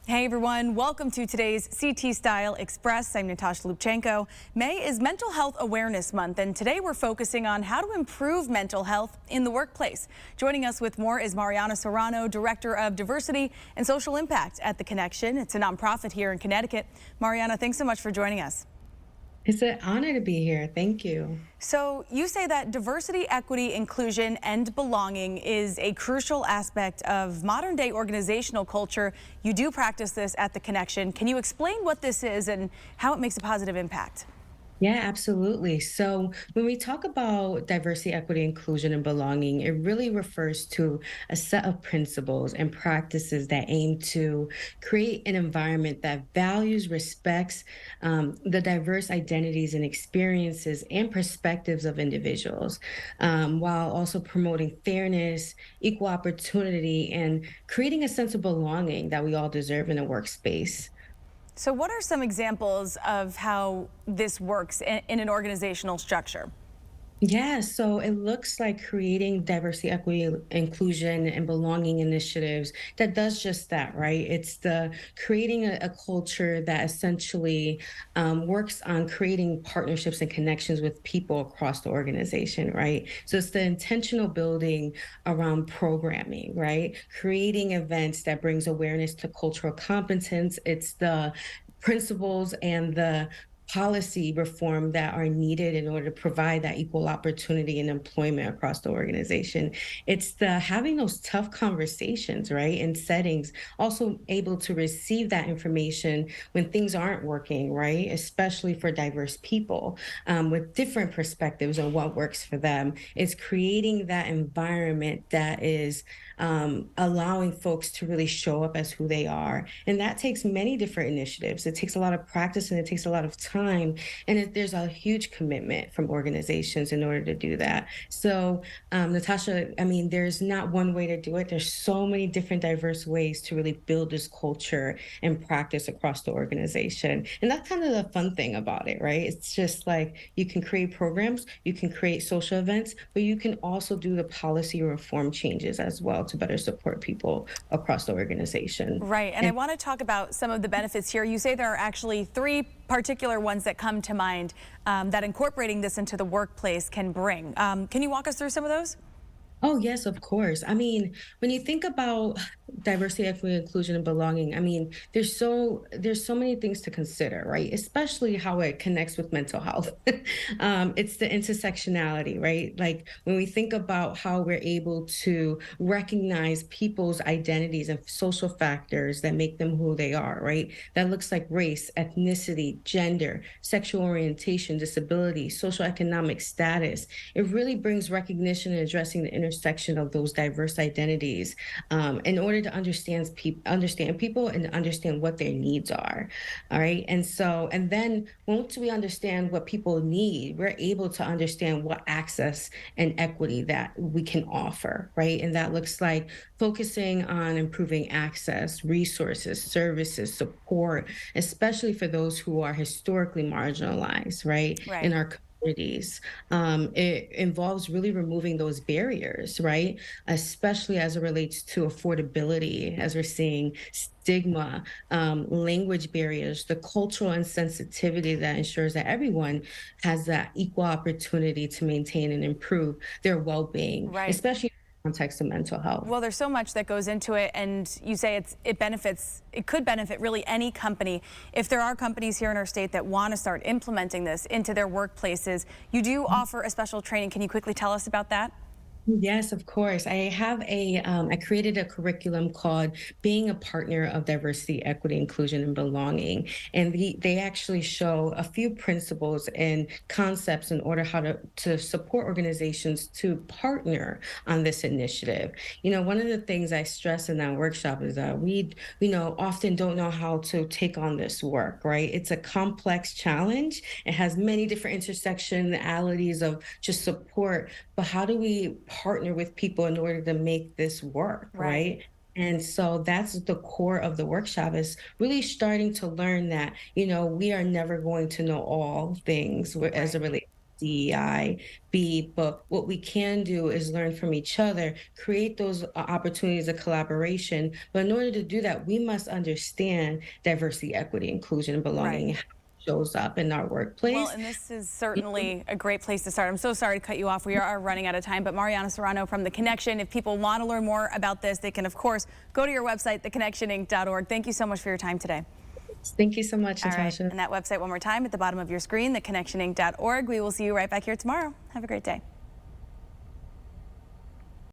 Hey everyone, welcome to today's CT Style Express. I'm Natasha Lubchenko. May is Mental Health Awareness Month, and today we're focusing on how to improve mental health in the workplace. Joining us with more is Mariana Serrano, Director of Diversity and Social Impact at The Connection. It's a nonprofit here in Connecticut. Mariana, thanks so much for joining us. It's an honor to be here. Thank you. So you say that diversity, equity, inclusion, and belonging is a crucial aspect of modern day organizational culture. You do practice this at The Connection. Can you explain what this is and how it makes a positive impact? Yeah, absolutely. So when we talk about diversity, equity, inclusion, and belonging, it really refers to a set of principles and practices that aim to create an environment that values, respects the diverse identities and experiences and perspectives of individuals, while also promoting fairness, equal opportunity, and creating a sense of belonging that we all deserve in a workspace. So what are some examples of how this works in an organizational structure? Yeah, so it looks like creating diversity, equity, inclusion, and belonging initiatives that does just that, right? It's the creating a culture that essentially works on creating partnerships and connections with people across the organization, right? So it's the intentional building around programming, right? Creating events that brings awareness to cultural competence. It's the principles and the policy reform that are needed in order to provide that equal opportunity and employment across the organization. It's the having those tough conversations, right? In settings, also able to receive that information when things aren't working, right? Especially for diverse people with different perspectives on what works for them. It's creating that environment that is allowing folks to really show up as who they are. And that takes many different initiatives. It takes a lot of practice and it takes a lot of time. And there's a huge commitment from organizations in order to do that. So, Natasha, I mean, there's not one way to do it. There's so many different diverse ways to really build this culture and practice across the organization. And that's kind of the fun thing about it, right? It's just like you can create programs, you can create social events, but you can also do the policy reform changes as well to better support people across the organization. Right, and I want to talk about some of the benefits here. You say there are actually three particular ones that come to mind that incorporating this into the workplace can bring. Can you walk us through some of those? Oh, yes, of course. I mean, when you think about diversity, equity, inclusion, and belonging, I mean, there's so many things to consider, right? Especially how it connects with mental health. It's the intersectionality, right? Like when we think about how we're able to recognize people's identities and social factors that make them who they are, right? That looks like race, ethnicity, gender, sexual orientation, disability, social economic status. It really brings recognition and addressing the intersection of those diverse identities in order to understand people and understand what their needs are. All right. And then once we understand what people need, we're able to understand what access and equity that we can offer. Right. And that looks like focusing on improving access, resources, services, support, especially for those who are historically marginalized, right, in Right. our communities. It involves really removing those barriers, right? Especially as it relates to affordability, as we're seeing stigma, language barriers, the cultural insensitivity that ensures that everyone has that equal opportunity to maintain and improve their well-being, Right. especially in the context of mental health. Well, there's so much that goes into it, and you say it could benefit really any company. If there are companies here in our state that want to start implementing this into their workplaces, you do offer a special training. Can you quickly tell us about that? Yes, of course. I created a curriculum called Being a Partner of Diversity, Equity, Inclusion, and Belonging. And they actually show a few principles and concepts in order to support organizations to partner on this initiative. You know, one of the things I stress in that workshop is that we often don't know how to take on this work, right? It's a complex challenge. It has many different intersectionalities of just support, but how do we partner with people in order to make this work, Right. right? And so that's the core of the workshop is really starting to learn that, we are never going to know all things as Right. it relates DEI be, but what we can do is learn from each other, create those opportunities of collaboration. But in order to do that, we must understand diversity, equity, inclusion, and Right. belonging, how it shows up in our Well, workplace. and this is certainly a great place to start. I'm so sorry to cut you off. We are running out of time. But Mariana Serrano from The Connection, if people want to learn more about this, they can, of course, go to your website, theconnectioninc.org. Thank you so much for your time today. Thank you so much, All right. Natasha. And that website one more time at the bottom of your screen, theconnectioninc.org. We will see you right back here tomorrow. Have a great day.